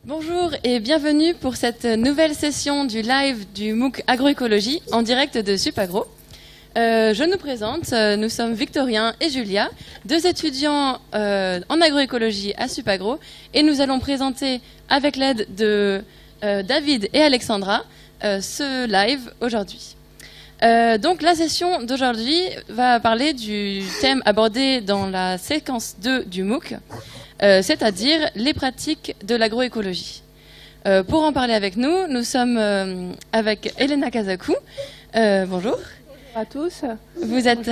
Bonjour et bienvenue pour cette nouvelle session du live du MOOC Agroécologie en direct de Supagro. Je nous présente, nous sommes Victorien et Julia, deux étudiants en agroécologie à Supagro, et nous allons présenter avec l'aide de David et Alexandra ce live aujourd'hui. Donc la session d'aujourd'hui va parler du thème abordé dans la séquence 2 du MOOC, c'est-à-dire les pratiques de l'agroécologie. Pour en parler avec nous, nous sommes avec Elena Kazakou. Bonjour. Bonjour à tous. Vous êtes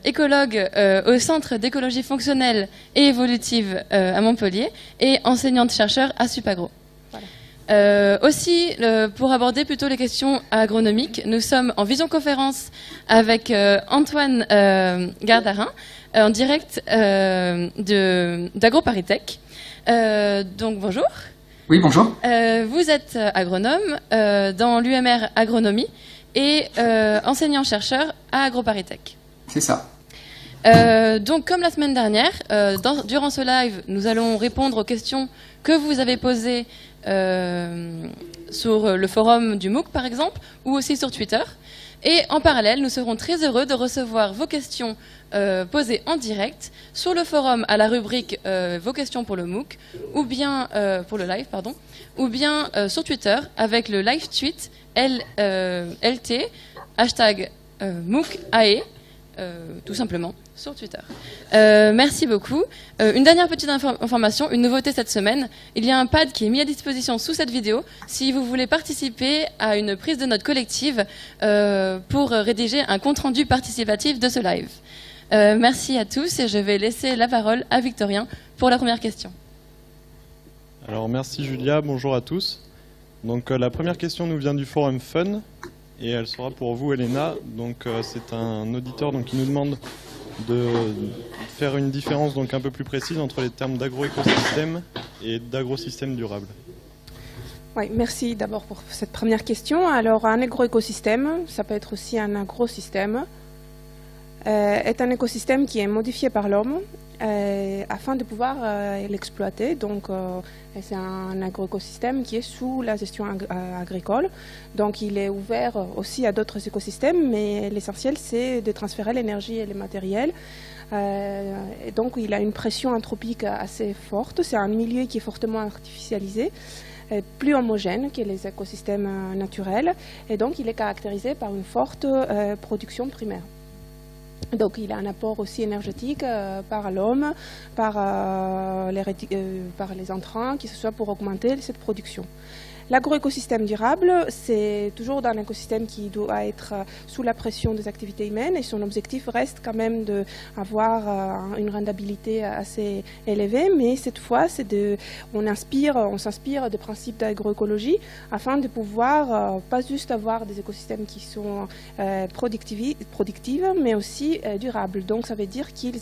écologue au Centre d'écologie fonctionnelle et évolutive à Montpellier et enseignante-chercheur à Supagro. Voilà. Aussi, pour aborder plutôt les questions agronomiques, nous sommes en visioconférence avec Antoine Gardarin, en direct d'AgroParisTech. Donc bonjour. Oui, bonjour. Vous êtes agronome dans l'UMR Agronomie et enseignant-chercheur à AgroParisTech. C'est ça. Donc comme la semaine dernière, durant ce live, nous allons répondre aux questions que vous avez posées sur le forum du MOOC par exemple, ou aussi sur Twitter. Et en parallèle, nous serons très heureux de recevoir vos questions posées en direct sur le forum à la rubrique vos questions pour le MOOC, ou bien pour le live, pardon, ou bien sur Twitter avec le live tweet LT hashtag MOOCAE, tout simplement sur Twitter. Merci beaucoup. Une dernière petite information, une nouveauté cette semaine. Il y a un pad qui est mis à disposition sous cette vidéo si vous voulez participer à une prise de notes collective pour rédiger un compte-rendu participatif de ce live. Merci à tous et je vais laisser la parole à Victorien pour la première question. Alors merci Julia, bonjour à tous. Donc la première question nous vient du forum Fun et elle sera pour vous Elena. Donc c'est un auditeur qui nous demande de faire une différence un peu plus précise entre les termes d'agroécosystème et d'agrosystème durable. Oui, merci d'abord pour cette première question. Alors un agroécosystème, ça peut être aussi un agrosystème, est un écosystème qui est modifié par l'homme afin de pouvoir l'exploiter. Donc c'est un agroécosystème qui est sous la gestion agricole. Donc il est ouvert aussi à d'autres écosystèmes, mais l'essentiel c'est de transférer l'énergie et les matériels. Et donc il a une pression anthropique assez forte. C'est un milieu qui est fortement artificialisé, plus homogène que les écosystèmes naturels. Et donc il est caractérisé par une forte production primaire. Donc il a un apport aussi énergétique par l'homme, par les intrants, que ce soit pour augmenter cette production. L'agroécosystème durable, c'est toujours un écosystème qui doit être sous la pression des activités humaines et son objectif reste quand même d'avoir une rentabilité assez élevée, mais cette fois, on s'inspire des principes d'agroécologie afin de pouvoir pas juste avoir des écosystèmes qui sont productifs, mais aussi durables. Donc ça veut dire qu'ils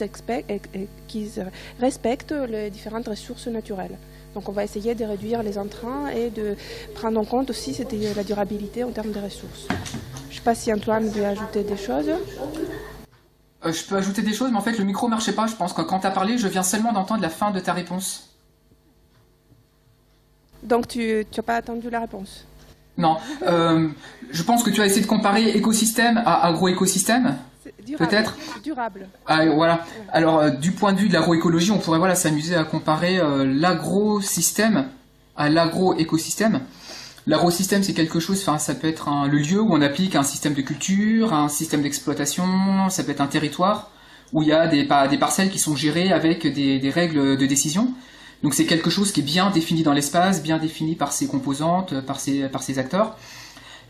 respectent les différentes ressources naturelles. Donc on va essayer de réduire les intrants et de prendre en compte aussi la durabilité en termes de ressources. Je ne sais pas si Antoine veut ajouter des choses. Je peux ajouter des choses, mais en fait le micro ne marchait pas. Je pense que quand tu as parlé, je viens seulement d'entendre la fin de ta réponse. Donc tu n'as pas attendu la réponse? Non. Je pense que tu as essayé de comparer écosystème à agroécosystème. Peut-être durable. Voilà. Alors, du point de vue de l'agroécologie, on pourrait s'amuser à comparer l'agrosystème à l'agroécosystème. L'agrosystème, c'est quelque chose, ça peut être le lieu où on applique un système de culture, un système d'exploitation, ça peut être un territoire où il y a des parcelles qui sont gérées avec des règles de décision. Donc c'est quelque chose qui est bien défini dans l'espace, bien défini par ses composantes, par ses acteurs.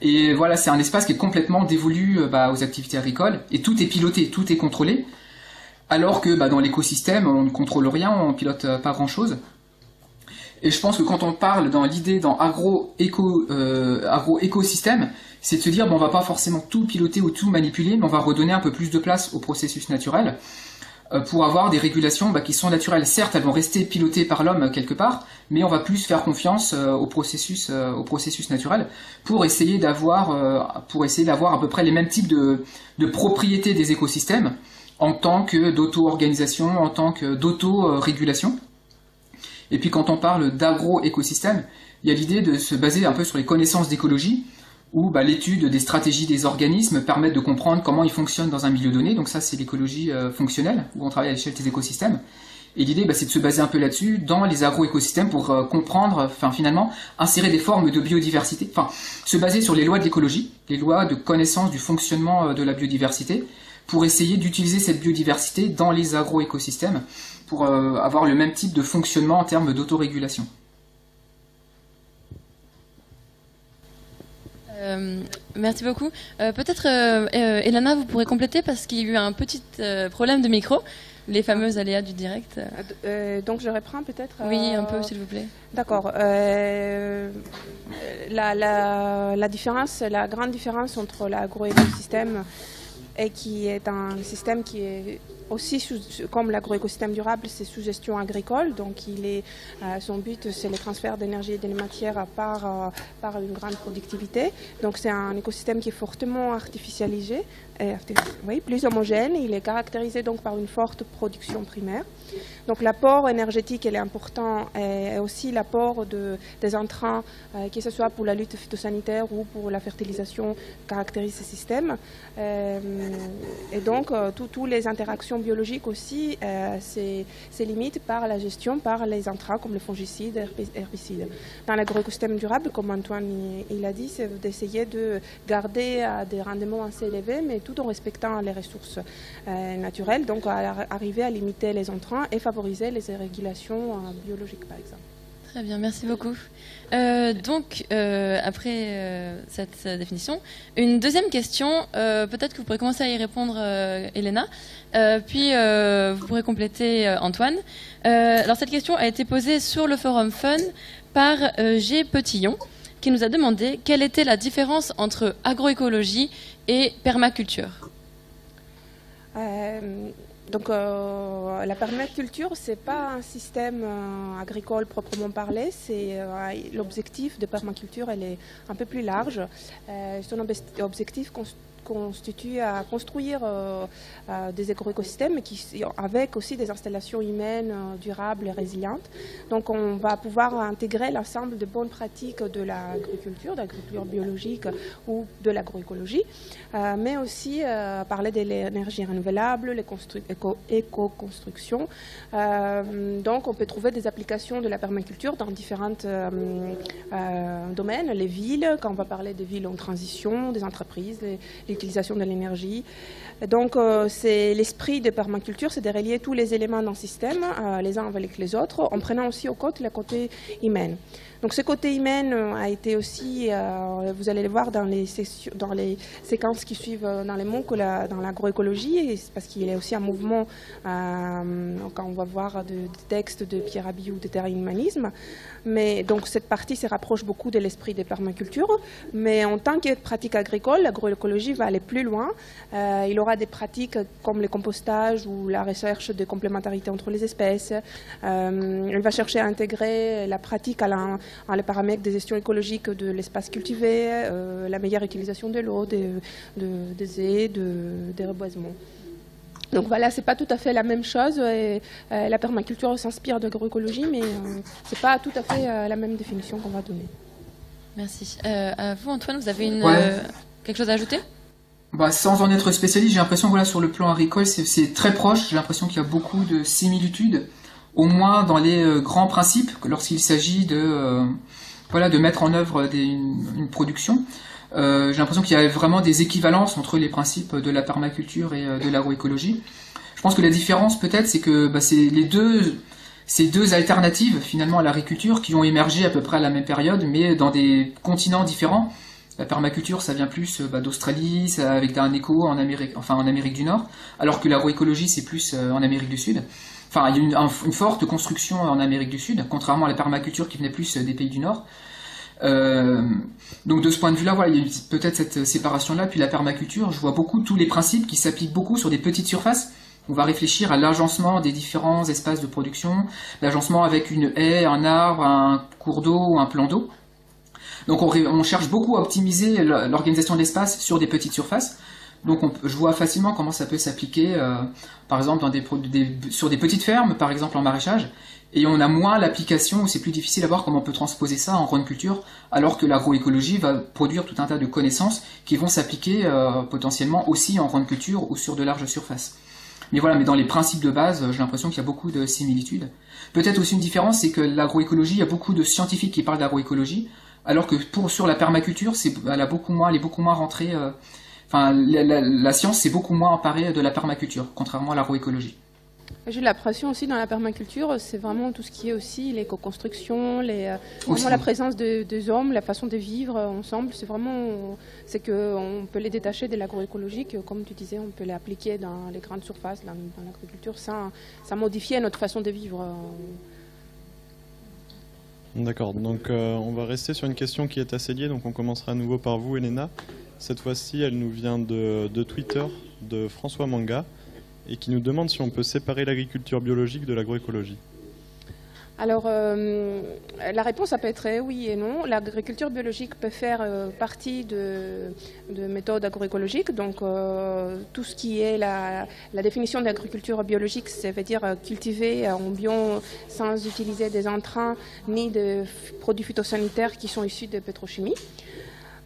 Et voilà, c'est un espace qui est complètement dévolu aux activités agricoles, et tout est piloté, tout est contrôlé, alors que dans l'écosystème, on ne contrôle rien, on ne pilote pas grand-chose. Et je pense que quand on parle dans l'idée dans agro-écosystème, c'est de se dire, on va pas forcément tout piloter ou tout manipuler, mais on va redonner un peu plus de place au processus naturel, pour avoir des régulations qui sont naturelles. Certes, elles vont rester pilotées par l'homme quelque part, mais on va plus faire confiance au processus naturel pour essayer d'avoir à peu près les mêmes types de propriétés des écosystèmes en tant que d'auto-organisation, en tant que d'auto-régulation. Et puis quand on parle d'agro-écosystème, il y a l'idée de se baser un peu sur les connaissances d'écologie, où l'étude des stratégies des organismes permet de comprendre comment ils fonctionnent dans un milieu donné. Donc ça, c'est l'écologie fonctionnelle, où on travaille à l'échelle des écosystèmes. Et l'idée, c'est de se baser un peu là-dessus dans les agro-écosystèmes pour comprendre, finalement, insérer des formes de biodiversité, se baser sur les lois de l'écologie, les lois de connaissance du fonctionnement de la biodiversité, pour essayer d'utiliser cette biodiversité dans les agro-écosystèmes, pour avoir le même type de fonctionnement en termes d'autorégulation. Merci beaucoup. Peut-être, Elana, vous pourrez compléter parce qu'il y a eu un petit problème de micro, les fameuses aléas du direct. Donc je reprends peut-être. Oui, un peu, s'il vous plaît. D'accord. La différence, la grande différence entre l'agroécosystème et qui est un système qui est aussi, comme l'agroécosystème durable, c'est sous gestion agricole, donc son but c'est le transfert d'énergie et de matières par une grande productivité. Donc c'est un écosystème qui est fortement artificialisé, plus homogène. Il est caractérisé donc par une forte production primaire. Donc l'apport énergétique est important, et aussi l'apport des intrants, que ce soit pour la lutte phytosanitaire ou pour la fertilisation, caractérise ce système. Et donc toutes les interactions biologiques aussi, c'est limité par la gestion par les intrants comme les fongicides, herbicides. Dans l'agroécosystème durable, comme Antoine il a dit, c'est d'essayer de garder des rendements assez élevés, mais tout en respectant les ressources naturelles, donc arriver à limiter les intrants et favoriser les régulations biologiques, par exemple. Très bien, merci beaucoup. Après cette définition, une deuxième question, peut-être que vous pourrez commencer à y répondre, Elena, puis vous pourrez compléter, Antoine. Alors cette question a été posée sur le forum Fun par G. Petillon, qui nous a demandé quelle était la différence entre agroécologie et permaculture. Donc la permaculture, ce n'est pas un système agricole proprement parlé, l'objectif de permaculture elle est un peu plus large. Son objectif constitue à construire des agroécosystèmes avec aussi des installations humaines durables et résilientes. Donc on va pouvoir intégrer l'ensemble de bonnes pratiques de l'agriculture biologique ou de l'agroécologie, mais aussi parler de l'énergie renouvelable, l'éco-construction. Donc on peut trouver des applications de la permaculture dans différents domaines, les villes, quand on va parler des villes en transition, des entreprises, l'utilisation de l'énergie. Donc c'est l'esprit de permaculture, c'est de relier tous les éléments d'un système, les uns avec les autres, en prenant aussi au compte le côté humain. Donc ce côté humain a été aussi, vous allez le voir dans les séquences qui suivent dans les MOOC, dans l'agroécologie, parce qu'il y a aussi un mouvement, quand on va voir des textes de Pierre Rabhi ou de terrain humanisme. Mais donc cette partie se rapproche beaucoup de l'esprit des permacultures, mais en tant que pratique agricole, l'agroécologie va aller plus loin. Il aura des pratiques comme le compostage ou la recherche de complémentarité entre les espèces. Elle va chercher à intégrer la pratique les paramètres de gestion écologique de l'espace cultivé, la meilleure utilisation de l'eau, des haies, des reboisements. Donc voilà, c'est pas tout à fait la même chose. Et, la permaculture s'inspire de l'agroécologie, mais c'est pas tout à fait la même définition qu'on va donner. Merci. À vous, Antoine, vous avez quelque chose à ajouter ? Sans en être spécialiste, j'ai l'impression que sur le plan agricole, c'est très proche. J'ai l'impression qu'il y a beaucoup de similitudes, au moins dans les grands principes, lorsqu'il s'agit de mettre en œuvre une production. J'ai l'impression qu'il y a vraiment des équivalences entre les principes de la permaculture et de l'agroécologie. Je pense que la différence peut-être, c'est que c'est ces deux alternatives finalement à l'agriculture qui ont émergé à peu près à la même période, mais dans des continents différents. La permaculture, ça vient plus d'Australie, avec un écho en Amérique du Nord, alors que l'agroécologie, c'est plus en Amérique du Sud. Enfin, il y a une forte construction en Amérique du Sud, contrairement à la permaculture qui venait plus des pays du Nord. Donc de ce point de vue-là, il y a peut-être cette séparation-là. Puis la permaculture, je vois beaucoup tous les principes qui s'appliquent beaucoup sur des petites surfaces. On va réfléchir à l'agencement des différents espaces de production, l'agencement avec une haie, un arbre, un cours d'eau ou un plan d'eau. Donc on cherche beaucoup à optimiser l'organisation de l'espace sur des petites surfaces. Donc je vois facilement comment ça peut s'appliquer, par exemple sur des petites fermes, par exemple en maraîchage, et on a moins l'application, où c'est plus difficile à voir comment on peut transposer ça en grande culture, alors que l'agroécologie va produire tout un tas de connaissances qui vont s'appliquer potentiellement aussi en grande culture ou sur de larges surfaces. Mais voilà, mais dans les principes de base, j'ai l'impression qu'il y a beaucoup de similitudes. Peut-être aussi une différence, c'est que l'agroécologie, il y a beaucoup de scientifiques qui parlent d'agroécologie, alors que sur la permaculture, elle est beaucoup moins rentrée. Enfin, la science s'est beaucoup moins emparée de la permaculture, contrairement à l'agroécologie. J'ai l'impression aussi dans la permaculture, c'est vraiment tout ce qui est aussi l'éco-construction, vraiment la présence des hommes, la façon de vivre ensemble. C'est qu'on peut les détacher de l'agroécologique, comme tu disais, on peut les appliquer dans les grandes surfaces, dans l'agriculture, ça modifie notre façon de vivre. D'accord, donc on va rester sur une question qui est assez liée, donc on commencera à nouveau par vous, Elena. Cette fois-ci, elle nous vient de Twitter, de François Manga, et qui nous demande si on peut séparer l'agriculture biologique de l'agroécologie. Alors, la réponse, ça peut être oui et non. L'agriculture biologique peut faire partie de méthodes agroécologiques. Donc, tout ce qui est la définition de l'agriculture biologique, ça veut dire cultiver en bio sans utiliser des intrants ni de produits phytosanitaires qui sont issus de pétrochimie.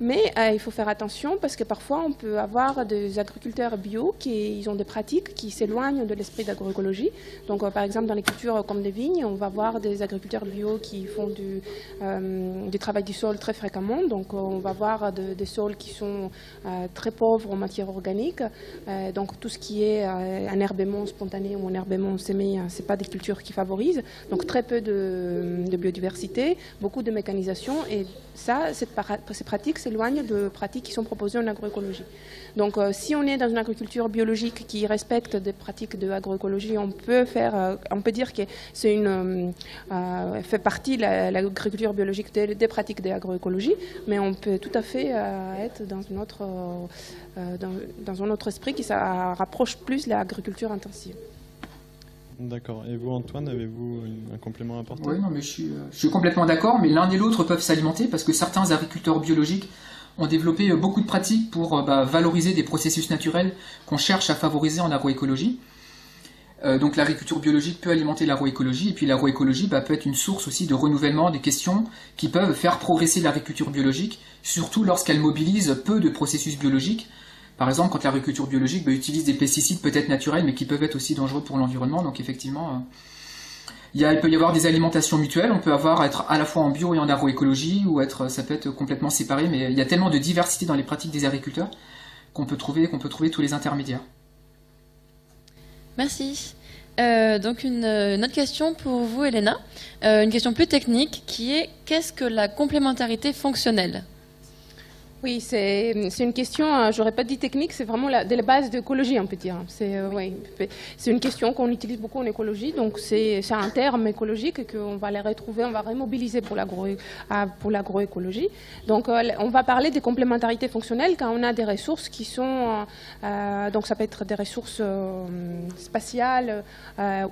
Mais il faut faire attention parce que parfois on peut avoir des agriculteurs bio qui ont des pratiques qui s'éloignent de l'esprit d'agroécologie. Donc par exemple dans les cultures comme des vignes, on va voir des agriculteurs bio qui font du travail du sol très fréquemment. Donc on va voir des sols qui sont très pauvres en matière organique. Donc tout ce qui est un herbement spontané ou un herbement sémé, ce n'est pas des cultures qui favorisent. Donc très peu de biodiversité, beaucoup de mécanisation et ces pratiques s'éloignent de pratiques qui sont proposées en agroécologie. Donc si on est dans une agriculture biologique qui respecte des pratiques de agroécologie, on peut dire que c'est fait partie l'agriculture biologique des pratiques de l'agroécologie, mais on peut tout à fait être dans un autre esprit qui rapproche plus l'agriculture intensive. D'accord. Et vous, Antoine, avez-vous un complément à apporter? Oui, non, mais je suis complètement d'accord, mais l'un et l'autre peuvent s'alimenter parce que certains agriculteurs biologiques ont développé beaucoup de pratiques pour valoriser des processus naturels qu'on cherche à favoriser en agroécologie. Donc l'agriculture biologique peut alimenter l'agroécologie, et puis l'agroécologie peut être une source aussi de renouvellement des questions qui peuvent faire progresser l'agriculture biologique, surtout lorsqu'elle mobilise peu de processus biologiques. Par exemple, quand l'agriculture biologique utilise des pesticides peut-être naturels, mais qui peuvent être aussi dangereux pour l'environnement. Donc effectivement, il peut y avoir des alimentations mutuelles. On peut être à la fois en bio et en agroécologie, ou ça peut être complètement séparé. Mais il y a tellement de diversité dans les pratiques des agriculteurs qu'on peut trouver tous les intermédiaires. Merci. Donc une autre question pour vous, Elena. Une question plus technique qui est qu'est-ce que la complémentarité fonctionnelle ? Oui, c'est une question, j'aurais pas dit technique, c'est vraiment de la base d'écologie, on peut dire. C'est une question qu'on utilise beaucoup en écologie, donc c'est un terme écologique qu'on va les retrouver, on va remobiliser pour l'agroécologie. Donc on va parler des complémentarités fonctionnelles quand on a des ressources qui sont, donc ça peut être des ressources spatiales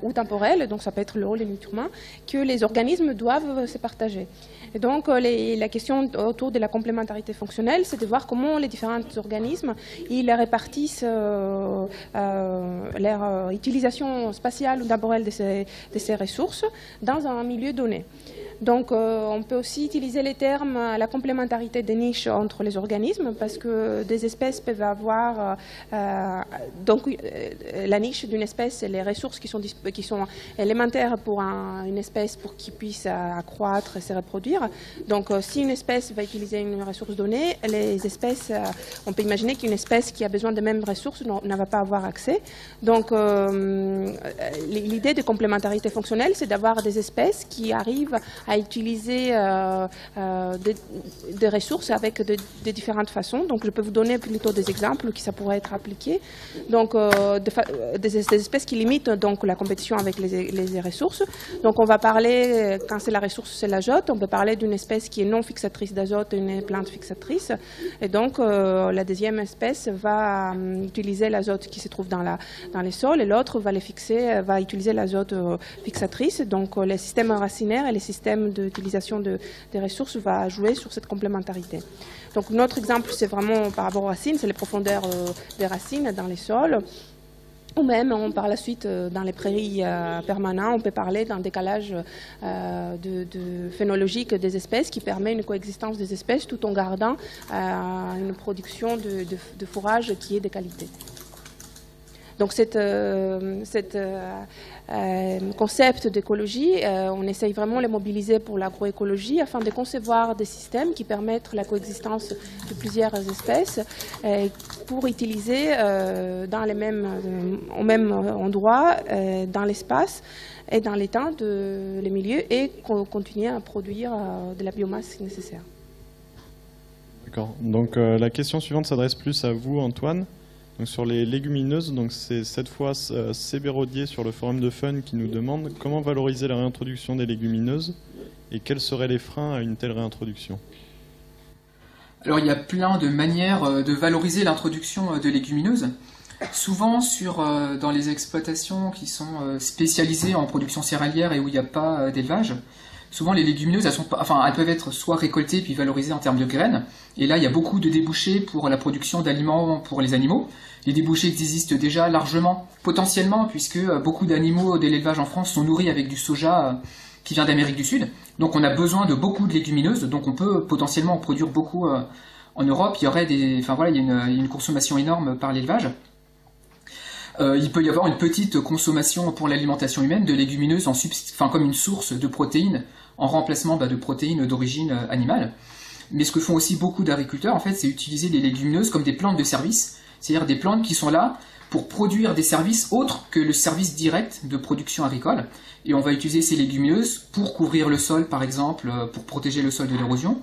ou temporelles, donc ça peut être l'eau, les nutriments, que les organismes doivent se partager. Et donc la question autour de la complémentarité fonctionnelle, c'est de voir comment les différents organismes ils répartissent leur utilisation spatiale ou temporelle de ces ressources dans un milieu donné. Donc on peut aussi utiliser les termes la complémentarité des niches entre les organismes parce que des espèces peuvent avoir donc la niche d'une espèce et les ressources qui sont élémentaires pour une espèce pour qu'il puisse accroître et se reproduire. Donc si une espèce va utiliser une ressource donnée, les espèces, on peut imaginer qu'une espèce qui a besoin des mêmes ressources ne va pas avoir accès. Donc l'idée de complémentarité fonctionnelle, c'est d'avoir des espèces qui arrivent à utiliser des ressources avec de différentes façons. Donc, je peux vous donner plutôt des exemples qui ça pourrait être appliqué. Donc, des espèces qui limitent donc la compétition avec les ressources. Donc, on va parler, quand c'est la ressource, c'est l'azote, on peut parler d'une espèce qui est non fixatrice d'azote et une plante fixatrice. Et donc, la deuxième espèce va utiliser l'azote qui se trouve dans les sols et l'autre va utiliser l'azote fixatrice. Donc, les systèmes racinaires et les systèmes système d'utilisation des ressources va jouer sur cette complémentarité. Donc notre exemple, c'est vraiment par rapport aux racines, c'est les profondeurs des racines dans les sols. Ou même, par la suite, dans les prairies permanentes, on peut parler d'un décalage phénologique des espèces qui permet une coexistence des espèces tout en gardant une production de fourrage qui est de qualité. Donc cet concept d'écologie, on essaye vraiment de le mobiliser pour l'agroécologie afin de concevoir des systèmes qui permettent la coexistence de plusieurs espèces pour utiliser au même endroit, dans l'espace et dans les temps, les milieux et continuer à produire de la biomasse nécessaire. D'accord. Donc la question suivante s'adresse plus à vous, Antoine. Donc, sur les légumineuses, donc c'est cette fois Sébérodier sur le forum de Fun qui nous demande comment valoriser la réintroduction des légumineuses et quels seraient les freins à une telle réintroduction. Alors il y a plein de manières de valoriser l'introduction de légumineuses. Souvent dans les exploitations qui sont spécialisées en production céréalière et où il n'y a pas d'élevage, souvent les légumineuses elles peuvent être soit récoltées puis valorisées en termes de graines. Et là il y a beaucoup de débouchés pour la production d'aliments pour les animaux. Les débouchés existent déjà largement, potentiellement, puisque beaucoup d'animaux de l'élevage en France sont nourris avec du soja qui vient d'Amérique du Sud. Donc on a besoin de beaucoup de légumineuses, donc on peut potentiellement en produire beaucoup en Europe. Il y aurait il y a une consommation énorme par l'élevage. Il peut y avoir une petite consommation pour l'alimentation humaine de légumineuses comme une source de protéines en remplacement de protéines d'origine animale. Mais ce que font aussi beaucoup d'agriculteurs, en fait, c'est utiliser les légumineuses comme des plantes de service, c'est-à-dire des plantes qui sont là pour produire des services autres que le service direct de production agricole. Et on va utiliser ces légumineuses pour couvrir le sol, par exemple, pour protéger le sol de l'érosion,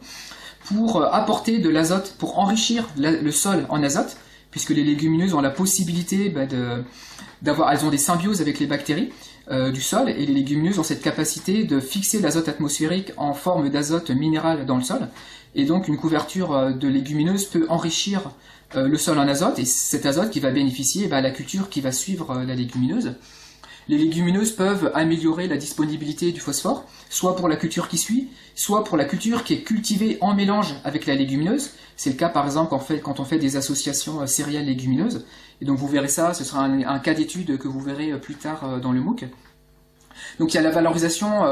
pour apporter de l'azote, pour enrichir le sol en azote, puisque les légumineuses ont la possibilité elles ont des symbioses avec les bactéries du sol, et les légumineuses ont cette capacité de fixer l'azote atmosphérique en forme d'azote minéral dans le sol. Et donc une couverture de légumineuses peut enrichir le sol en azote, et cet azote qui va bénéficier à la culture qui va suivre la légumineuse. Les légumineuses peuvent améliorer la disponibilité du phosphore, soit pour la culture qui suit, soit pour la culture qui est cultivée en mélange avec la légumineuse. C'est le cas par exemple quand on fait des associations céréales légumineuses. Et donc vous verrez ça, ce sera un cas d'étude que vous verrez plus tard dans le MOOC. Donc il y a la valorisation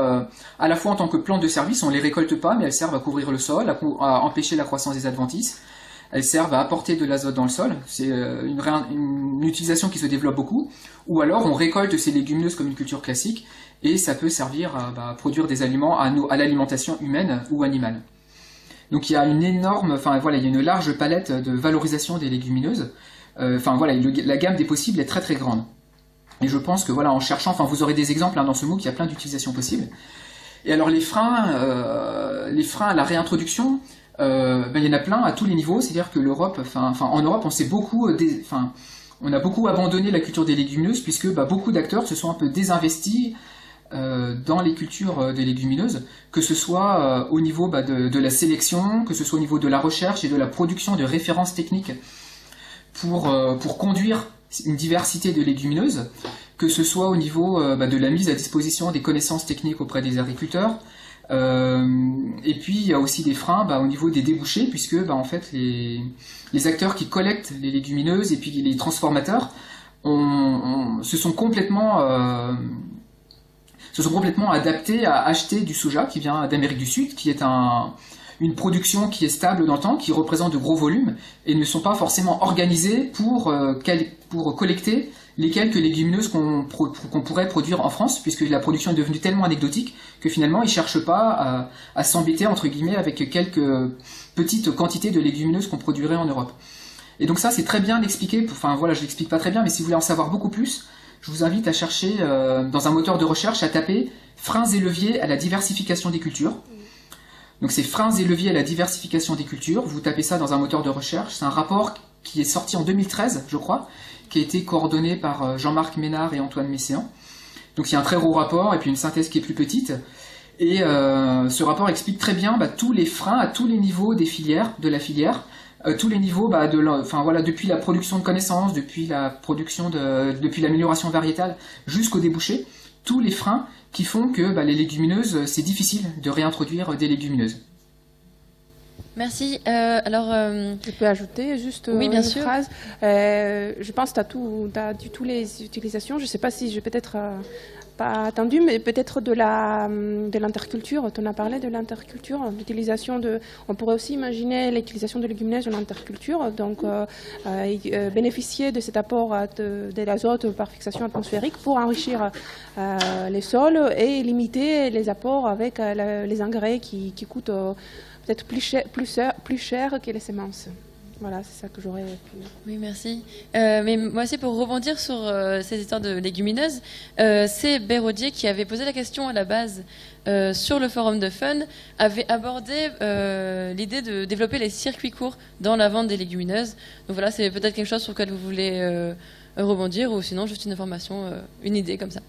à la fois en tant que plante de service, on ne les récolte pas, mais elles servent à couvrir le sol, à empêcher la croissance des adventices. Elles servent à apporter de l'azote dans le sol, c'est une utilisation qui se développe beaucoup. Ou alors on récolte ces légumineuses comme une culture classique, et ça peut servir à produire des aliments à l'alimentation humaine ou animale. Donc il y a il y a une large palette de valorisation des légumineuses. La gamme des possibles est très très grande. Et je pense que en cherchant, vous aurez des exemples dans ce MOOC, il y a plein d'utilisations possibles. Et alors les freins à la réintroduction, il y en a plein à tous les niveaux. C'est-à-dire que en Europe, on a beaucoup abandonné la culture des légumineuses puisque beaucoup d'acteurs se sont un peu désinvestis dans les cultures des légumineuses, que ce soit au niveau de la sélection, que ce soit au niveau de la recherche et de la production de références techniques pour conduire une diversité de légumineuses, que ce soit au niveau de la mise à disposition des connaissances techniques auprès des agriculteurs. Et puis il y a aussi des freins au niveau des débouchés, puisque en fait les acteurs qui collectent les légumineuses et puis les transformateurs se sont complètement adaptés à acheter du soja qui vient d'Amérique du Sud, qui est une production qui est stable dans le temps, qui représente de gros volumes, et ne sont pas forcément organisés pour collecter les quelques légumineuses qu'on pourrait produire en France, puisque la production est devenue tellement anecdotique que finalement ils ne cherchent pas à s'embêter entre guillemets avec quelques petites quantités de légumineuses qu'on produirait en Europe. Et donc ça c'est très bien expliqué, je l'explique pas très bien, mais si vous voulez en savoir beaucoup plus, je vous invite à chercher dans un moteur de recherche, à taper freins et leviers à la diversification des cultures. Donc c'est freins et leviers à la diversification des cultures, vous tapez ça dans un moteur de recherche, c'est un rapport qui est sorti en 2013 je crois, qui a été coordonné par Jean-Marc Ménard et Antoine Messéan. Donc il y a un très gros rapport et puis une synthèse qui est plus petite. Et ce rapport explique très bien tous les freins à tous les niveaux de la filière, tous les niveaux depuis la production de connaissances, depuis l'amélioration variétale jusqu'au débouché. tous les freins qui font que les légumineuses, c'est difficile de réintroduire des légumineuses. Merci. Je peux ajouter juste oui, bien une sûr. phrase. Je pense que tu as dit toutes les utilisations. Je ne sais pas si j'ai peut-être pas attendu, mais peut-être de l'interculture. Tu en as parlé de l'interculture, l'utilisation de. On pourrait aussi imaginer l'utilisation de légumineuses dans l'interculture, donc bénéficier de cet apport de l'azote par fixation atmosphérique pour enrichir les sols et limiter les apports avec les engrais qui coûtent peut-être plus cher que les semences. Voilà, c'est ça que j'aurais pu... Oui, merci. Mais moi aussi, pour rebondir sur ces histoires de légumineuses, c'est Béraudier qui avait posé la question à la base sur le forum de Fun, avait abordé l'idée de développer les circuits courts dans la vente des légumineuses. Donc voilà, c'est peut-être quelque chose sur lequel vous voulez rebondir, ou sinon juste une information, une idée comme ça.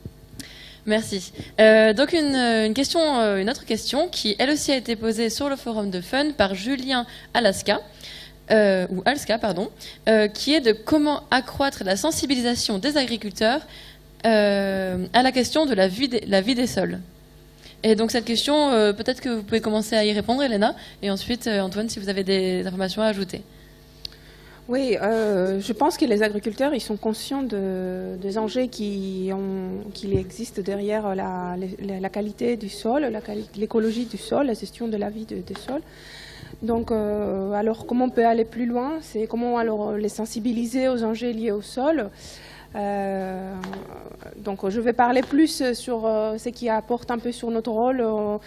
Merci. Donc une autre question qui elle aussi a été posée sur le forum de Fun par Julien Alska, qui est de comment accroître la sensibilisation des agriculteurs à la question de la vie des sols. Et donc cette question, peut-être que vous pouvez commencer à y répondre, Elena, et ensuite Antoine, si vous avez des informations à ajouter. Oui, je pense que les agriculteurs, ils sont conscients des enjeux qui existent derrière la qualité du sol, l'écologie du sol, la gestion de la vie des sols. Donc, alors comment on peut aller plus loin? C'est comment alors les sensibiliser aux enjeux liés au sol. Donc, je vais parler plus sur ce qui apporte un peu sur notre rôle en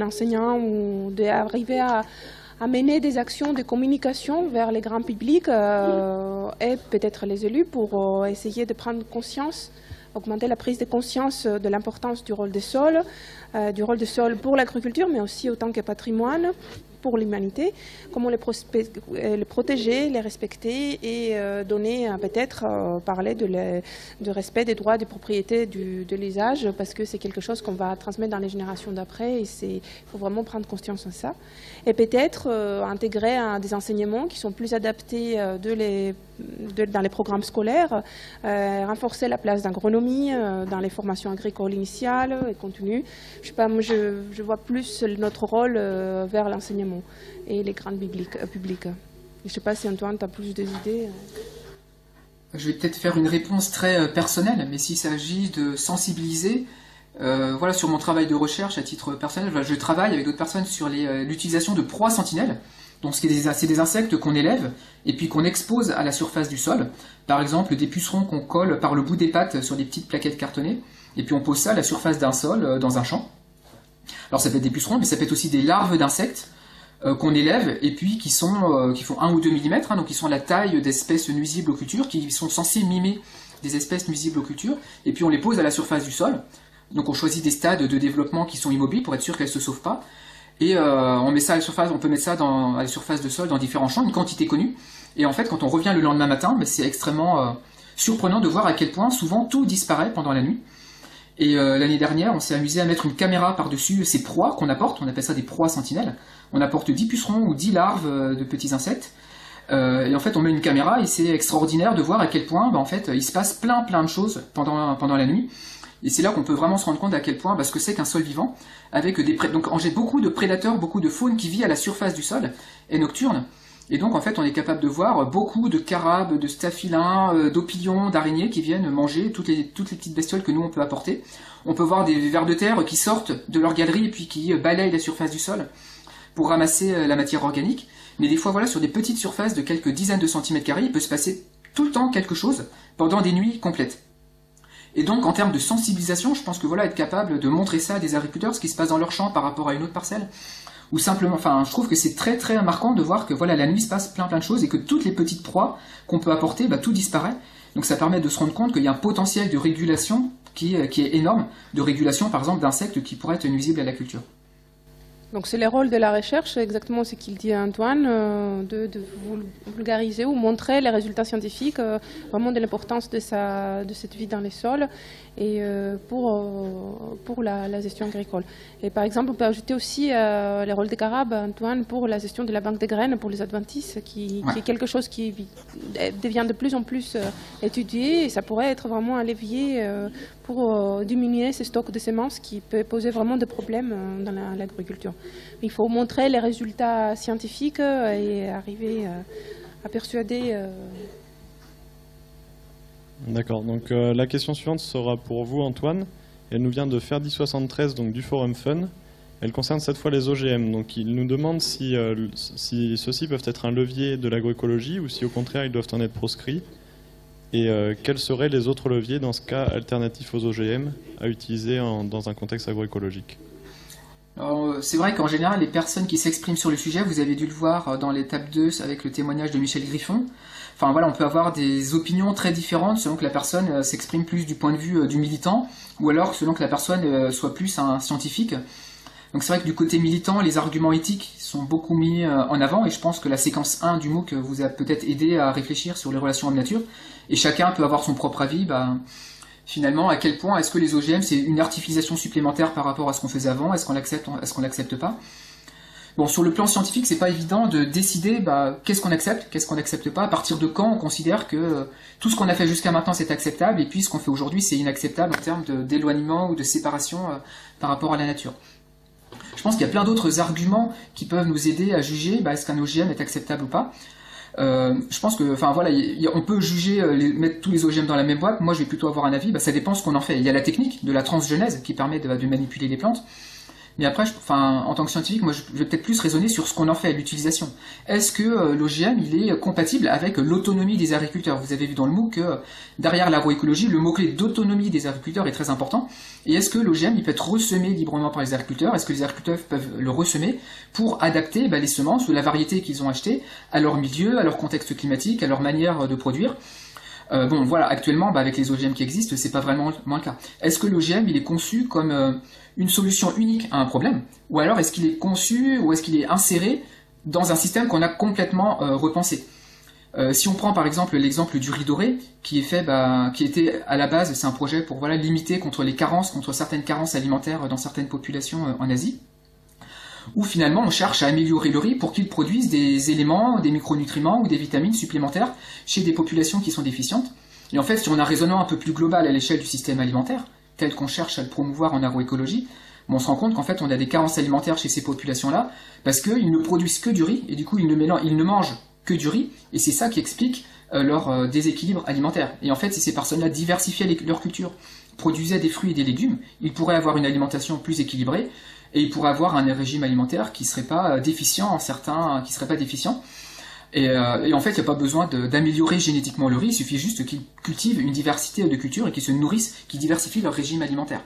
enseignant ou d'arriver à mener des actions de communication vers les grands publics et peut-être les élus pour essayer de prendre conscience, augmenter la prise de conscience de l'importance du rôle des sols pour l'agriculture, mais aussi autant que patrimoine pour l'humanité, comment les protéger, les respecter et donner peut-être parler de respect des droits de propriété de l'usage, parce que c'est quelque chose qu'on va transmettre dans les générations d'après et il faut vraiment prendre conscience de ça. Et peut-être intégrer des enseignements qui sont plus adaptés dans les programmes scolaires, renforcer la place d'agronomie dans les formations agricoles initiales et continues. Je sais pas, moi je vois plus notre rôle vers l'enseignement et les grands publics. Je ne sais pas si Antoine, tu as plus d'idées. Je vais peut-être faire une réponse très personnelle, mais s'il s'agit de sensibiliser, voilà, sur mon travail de recherche à titre personnel, je travaille avec d'autres personnes sur l'utilisation de proies sentinelles. Donc c'est des insectes qu'on élève et puis qu'on expose à la surface du sol. Par exemple, des pucerons qu'on colle par le bout des pattes sur des petites plaquettes cartonnées, et puis on pose ça à la surface d'un sol dans un champ. Alors ça peut être des pucerons, mais ça peut être aussi des larves d'insectes qu'on élève et puis qui font 1 ou 2 mm, donc qui sont à la taille d'espèces nuisibles aux cultures, qui sont censées mimer des espèces nuisibles aux cultures, et puis on les pose à la surface du sol. Donc on choisit des stades de développement qui sont immobiles pour être sûr qu'elles ne se sauvent pas. Et on met ça à la surface, on peut mettre ça à la surface de sol dans différents champs, une quantité connue. Et en fait, quand on revient le lendemain matin, c'est extrêmement surprenant de voir à quel point souvent tout disparaît pendant la nuit. Et l'année dernière, on s'est amusé à mettre une caméra par-dessus ces proies qu'on apporte, on appelle ça des proies sentinelles. On apporte 10 pucerons ou 10 larves de petits insectes. Et en fait, on met une caméra et c'est extraordinaire de voir à quel point, en fait, il se passe plein de choses pendant la nuit. Et c'est là qu'on peut vraiment se rendre compte à quel point ce que c'est qu'un sol vivant, avec donc j'ai beaucoup de prédateurs, beaucoup de faune qui vit à la surface du sol et nocturne. Et donc en fait on est capable de voir beaucoup de carabes, de staphylins, d'opilions, d'araignées qui viennent manger toutes les petites bestioles que nous on peut apporter. On peut voir des vers de terre qui sortent de leur galerie et puis qui balayent la surface du sol pour ramasser la matière organique. Mais des fois voilà, sur des petites surfaces de quelques dizaines de centimètres carrés, il peut se passer tout le temps quelque chose pendant des nuits complètes. Et donc, en termes de sensibilisation, je pense que voilà, être capable de montrer ça à des agriculteurs, ce qui se passe dans leur champ par rapport à une autre parcelle, ou simplement, enfin, je trouve que c'est très très marquant de voir que voilà, la nuit se passe plein de choses et que toutes les petites proies qu'on peut apporter, tout disparaît. Donc ça permet de se rendre compte qu'il y a un potentiel de régulation qui est énorme, de régulation par exemple d'insectes qui pourraient être nuisibles à la culture. Donc c'est le rôle de la recherche, exactement ce qu'il dit Antoine, de vulgariser ou montrer les résultats scientifiques, vraiment de l'importance de cette vie dans les sols et pour la gestion agricole. Et par exemple, on peut ajouter aussi le rôle des carabes, Antoine, pour la gestion de la banque de graines pour les adventices, qui est quelque chose qui devient de plus en plus étudié et ça pourrait être vraiment un levier pour diminuer ces stocks de semences qui peut poser vraiment des problèmes dans l'agriculture. Il faut montrer les résultats scientifiques et arriver à persuader. D'accord, donc la question suivante sera pour vous, Antoine. Elle nous vient de Ferdi73, donc du Forum Fun. Elle concerne cette fois les OGM. Donc il nous demande si ceux-ci peuvent être un levier de l'agroécologie ou si au contraire ils doivent en être proscrits. Et quels seraient les autres leviers dans ce cas alternatifs aux OGM à utiliser dans un contexte agroécologique? C'est vrai qu'en général, les personnes qui s'expriment sur le sujet, vous avez dû le voir dans l'étape 2 avec le témoignage de Michel Griffon. Enfin voilà, on peut avoir des opinions très différentes selon que la personne s'exprime plus du point de vue du militant ou alors selon que la personne soit plus un scientifique. Donc c'est vrai que du côté militant, les arguments éthiques sont beaucoup mis en avant et je pense que la séquence 1 du MOOC vous a peut-être aidé à réfléchir sur les relations homme-nature et chacun peut avoir son propre avis. Finalement, à quel point est-ce que les OGM c'est une artificialisation supplémentaire par rapport à ce qu'on faisait avant? Est-ce qu'on l'accepte, est-ce qu'on l'accepte pas? Bon, sur le plan scientifique, c'est pas évident de décider qu'est-ce qu'on accepte, qu'est-ce qu'on n'accepte pas, à partir de quand on considère que tout ce qu'on a fait jusqu'à maintenant c'est acceptable et puis ce qu'on fait aujourd'hui c'est inacceptable en termes d'éloignement ou de séparation par rapport à la nature. Je pense qu'il y a plein d'autres arguments qui peuvent nous aider à juger est-ce qu'un OGM est acceptable ou pas. Je pense que, on peut juger, mettre tous les OGM dans la même boîte. Moi, je vais plutôt avoir un avis. Ça dépend ce qu'on en fait. Il y a la technique de la transgenèse qui permet de manipuler les plantes. Mais après, en tant que scientifique, moi, je vais peut-être plus raisonner sur ce qu'on en fait, l'utilisation. Est-ce que l'OGM, il est compatible avec l'autonomie des agriculteurs? Vous avez vu dans le MOOC que derrière l'agroécologie, le mot-clé d'autonomie des agriculteurs est très important. Et est-ce que l'OGM, il peut être ressemé librement par les agriculteurs? Est-ce que les agriculteurs peuvent le ressemer pour adapter les semences ou la variété qu'ils ont achetée à leur milieu, à leur contexte climatique, à leur manière de produire? Actuellement, avec les OGM qui existent, c'est pas vraiment le cas. Est-ce que l'OGM, il est conçu comme une solution unique à un problème? Ou alors est-ce qu'il est conçu ou est-ce qu'il est inséré dans un système qu'on a complètement repensé? Si on prend par exemple l'exemple du riz doré, qui était à la base, c'est un projet pour limiter contre certaines carences alimentaires dans certaines populations en Asie, où finalement on cherche à améliorer le riz pour qu'il produise des éléments, des micronutriments ou des vitamines supplémentaires chez des populations qui sont déficientes. Et en fait, si on a un raisonnement un peu plus global à l'échelle du système alimentaire, tel qu'on cherche à le promouvoir en agroécologie, on se rend compte qu'en fait on a des carences alimentaires chez ces populations-là, parce qu'ils ne produisent que du riz, et du coup ils ne mangent que du riz, et c'est ça qui explique leur déséquilibre alimentaire. Et en fait, si ces personnes-là diversifiaient leur culture, produisaient des fruits et des légumes, ils pourraient avoir une alimentation plus équilibrée, et ils pourraient avoir un régime alimentaire qui ne serait pas déficient Et en fait, il n'y a pas besoin d'améliorer génétiquement le riz, il suffit juste qu'ils cultivent une diversité de cultures et qu'ils se nourrissent, qu'ils diversifient leur régime alimentaire.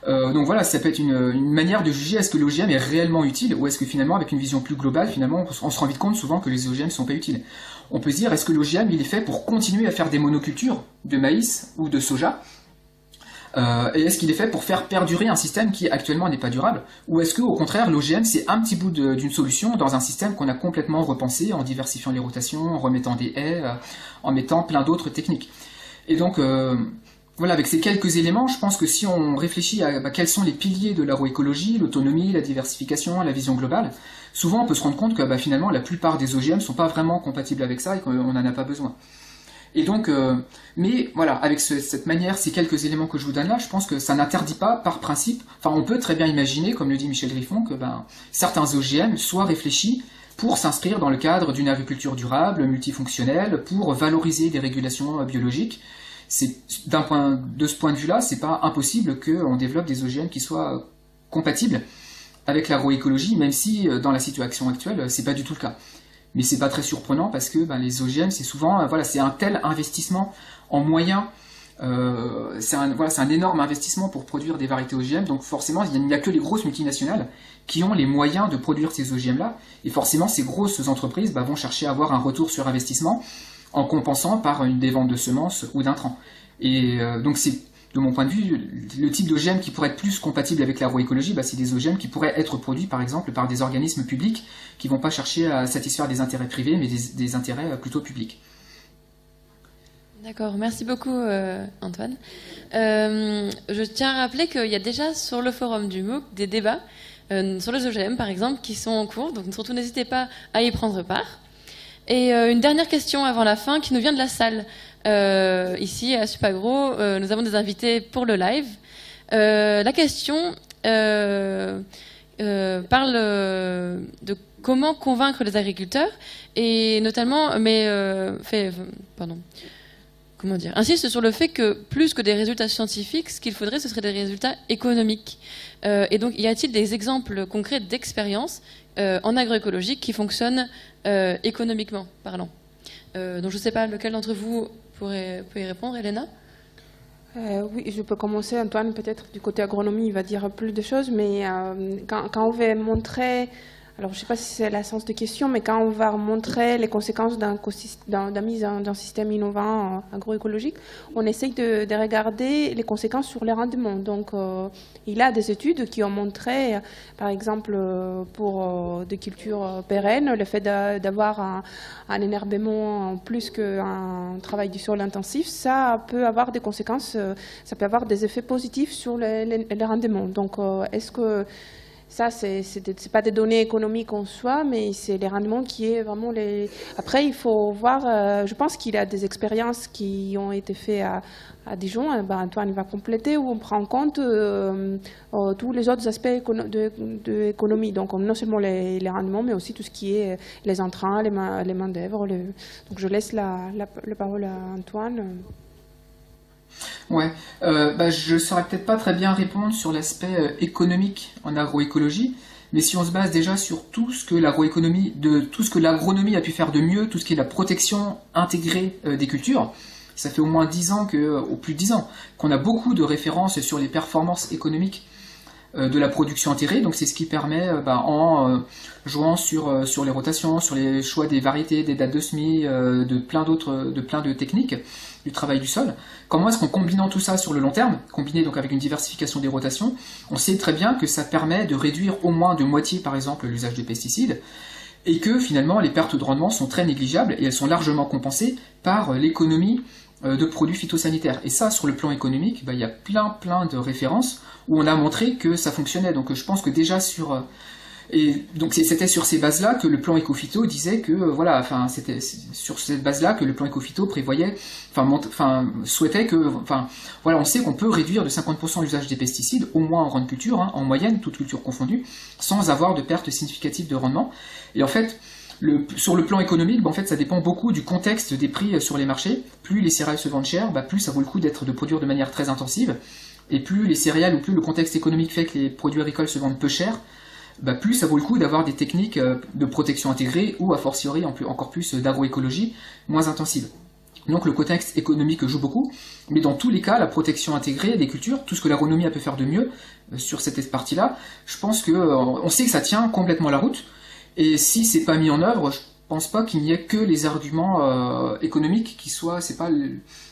Donc voilà, ça peut être une manière de juger est-ce que l'OGM est réellement utile ou est-ce que finalement, avec une vision plus globale, finalement, on se rend vite compte souvent que les OGM ne sont pas utiles. On peut se dire est-ce que l'OGM il est fait pour continuer à faire des monocultures de maïs ou de soja et est-ce qu'il est fait pour faire perdurer un système qui actuellement n'est pas durable? Ou est-ce que au contraire l'OGM c'est un petit bout d'une solution dans un système qu'on a complètement repensé en diversifiant les rotations, en remettant des haies, en mettant plein d'autres techniques? Et donc avec ces quelques éléments, je pense que si on réfléchit à quels sont les piliers de l'agroécologie, l'autonomie, la diversification, la vision globale, souvent on peut se rendre compte que finalement la plupart des OGM ne sont pas vraiment compatibles avec ça et qu'on n'en a pas besoin. Et donc, mais voilà, avec cette manière, ces quelques éléments que je vous donne là, je pense que ça n'interdit pas par principe, on peut très bien imaginer, comme le dit Michel Griffon, que certains OGM soient réfléchis pour s'inscrire dans le cadre d'une agriculture durable, multifonctionnelle, pour valoriser des régulations biologiques. De ce point de vue-là, c'est pas impossible qu'on développe des OGM qui soient compatibles avec l'agroécologie, même si dans la situation actuelle, c'est pas du tout le cas. Mais c'est pas très surprenant parce que les OGM, c'est souvent, c'est un tel investissement en moyens, c'est un énorme investissement pour produire des variétés OGM, donc forcément, il n'y a que les grosses multinationales qui ont les moyens de produire ces OGM-là, et forcément, ces grosses entreprises vont chercher à avoir un retour sur investissement en compensant par des ventes de semences ou d'intrants. Et donc c'est, de mon point de vue, le type d'OGM qui pourrait être plus compatible avec l'agroécologie, c'est des OGM qui pourraient être produits par exemple par des organismes publics qui ne vont pas chercher à satisfaire des intérêts privés mais des intérêts plutôt publics. D'accord, merci beaucoup Antoine. Je tiens à rappeler qu'il y a déjà sur le forum du MOOC des débats sur les OGM par exemple qui sont en cours, donc surtout n'hésitez pas à y prendre part. Et une dernière question avant la fin qui nous vient de la salle. Ici, à Supagro, nous avons des invités pour le live. La question parle de comment convaincre les agriculteurs et notamment, insiste sur le fait que plus que des résultats scientifiques, ce qu'il faudrait, ce serait des résultats économiques. Et donc, y a-t-il des exemples concrets d'expériences en agroécologie qui fonctionnent économiquement parlant? Donc, je ne sais pas lequel d'entre vous peut y répondre, Elena? Oui, je peux commencer. Antoine, peut-être du côté agronomie, il va dire plus de choses, mais quand on veut montrer, alors je ne sais pas si c'est la sens de question, mais quand on va montrer les conséquences d'un mise d'un système innovant agroécologique, on essaye de regarder les conséquences sur les rendements. Donc, il y a des études qui ont montré, par exemple, pour des cultures pérennes, le fait d'avoir un énerbement plus qu'un travail du sol intensif, ça peut avoir des conséquences, ça peut avoir des effets positifs sur les rendements. Donc, est-ce que ça, c'est pas des données économiques en soi, mais c'est les rendements qui est vraiment les... Après, il faut voir, je pense qu'il y a des expériences qui ont été faites à Dijon, Antoine va compléter, où on prend en compte tous les autres aspects de l'économie. Donc, non seulement les rendements, mais aussi tout ce qui est les intrants, les main-d'œuvre. Donc, je laisse la parole à Antoine. Ouais, je ne saurais peut-être pas très bien répondre sur l'aspect économique en agroécologie, mais si on se base déjà sur tout ce que l'agronomie a pu faire de mieux, tout ce qui est la protection intégrée des cultures, ça fait au moins 10 ans au plus de 10 ans, qu'on a beaucoup de références sur les performances économiques de la production intégrée. Donc c'est ce qui permet, en jouant sur les rotations, sur les choix des variétés, des dates de semis, de plein de techniques du travail du sol. Comment est-ce qu'en combinant tout ça sur le long terme, combiné donc avec une diversification des rotations, on sait très bien que ça permet de réduire au moins de moitié, par exemple, l'usage de pesticides, et que finalement les pertes de rendement sont très négligeables et elles sont largement compensées par l'économie de produits phytosanitaires. Et ça, sur le plan économique, il y a plein de références où on a montré que ça fonctionnait. Donc je pense que déjà et donc c'était sur ces bases-là que le plan Ecophyto disait que c'était sur cette base-là que le plan Ecophyto prévoyait, souhaitait que, on sait qu'on peut réduire de 50% l'usage des pesticides, au moins en grande culture, en moyenne, toute culture confondue, sans avoir de perte significative de rendement. Et en fait, sur le plan économique, ça dépend beaucoup du contexte des prix sur les marchés. Plus les céréales se vendent cher, plus ça vaut le coup de produire de manière très intensive. Et plus les céréales ou plus le contexte économique fait que les produits agricoles se vendent peu cher, plus ça vaut le coup d'avoir des techniques de protection intégrée ou a fortiori encore plus d'agroécologie moins intensive. Donc le contexte économique joue beaucoup, mais dans tous les cas, la protection intégrée des cultures, tout ce que l'agronomie a pu faire de mieux sur cette partie-là, je pense on sait que ça tient complètement la route. Et si c'est pas mis en œuvre, je pense pas qu'il n'y ait que les arguments économiques qui soient.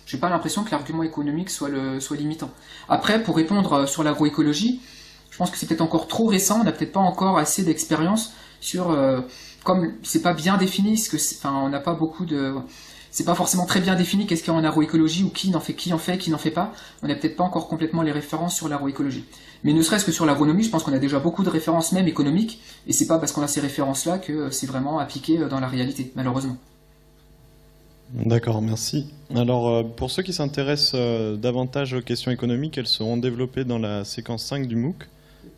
J'ai pas l'impression que l'argument économique soit limitant. Après, pour répondre sur l'agroécologie, je pense que c'est peut-être encore trop récent. On n'a peut-être pas encore assez d'expérience sur comme c'est pas bien défini, on n'a pas beaucoup de. C'est pas forcément très bien défini qu'est-ce qu'il y a en agroécologie ou qui en fait, qui n'en fait pas. On n'a peut-être pas encore complètement les références sur l'agroécologie. Mais ne serait-ce que sur l'agronomie, je pense qu'on a déjà beaucoup de références même économiques, et c'est pas parce qu'on a ces références-là que c'est vraiment appliqué dans la réalité, malheureusement. D'accord, merci. Alors, pour ceux qui s'intéressent davantage aux questions économiques, elles seront développées dans la séquence 5 du MOOC.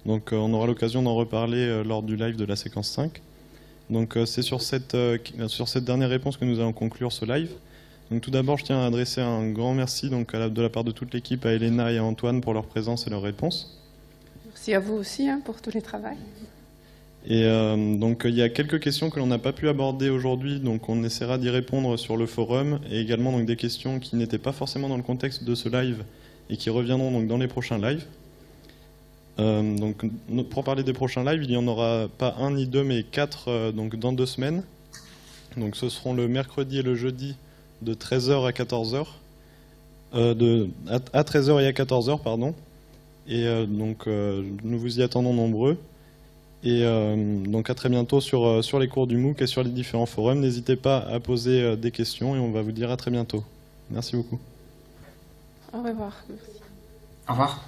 Donc, on aura l'occasion d'en reparler lors du live de la séquence 5. Donc c'est sur cette dernière réponse que nous allons conclure ce live. Donc tout d'abord, je tiens à adresser un grand merci de la part de toute l'équipe à Elena et à Antoine pour leur présence et leurs réponses. Merci à vous aussi pour tous les travaux. Et donc il y a quelques questions que l'on n'a pas pu aborder aujourd'hui, donc on essaiera d'y répondre sur le forum, et également des questions qui n'étaient pas forcément dans le contexte de ce live et qui reviendront dans les prochains lives. Donc, pour parler des prochains lives, il n'y en aura pas un ni deux, mais 4 dans 2 semaines. Donc, ce seront le mercredi et le jeudi de 13h à 14h. À 13h et à 14h, pardon. Et nous vous y attendons nombreux. Et donc, à très bientôt sur les cours du MOOC et sur les différents forums. N'hésitez pas à poser des questions et on va vous dire à très bientôt. Merci beaucoup. Au revoir. Merci. Au revoir.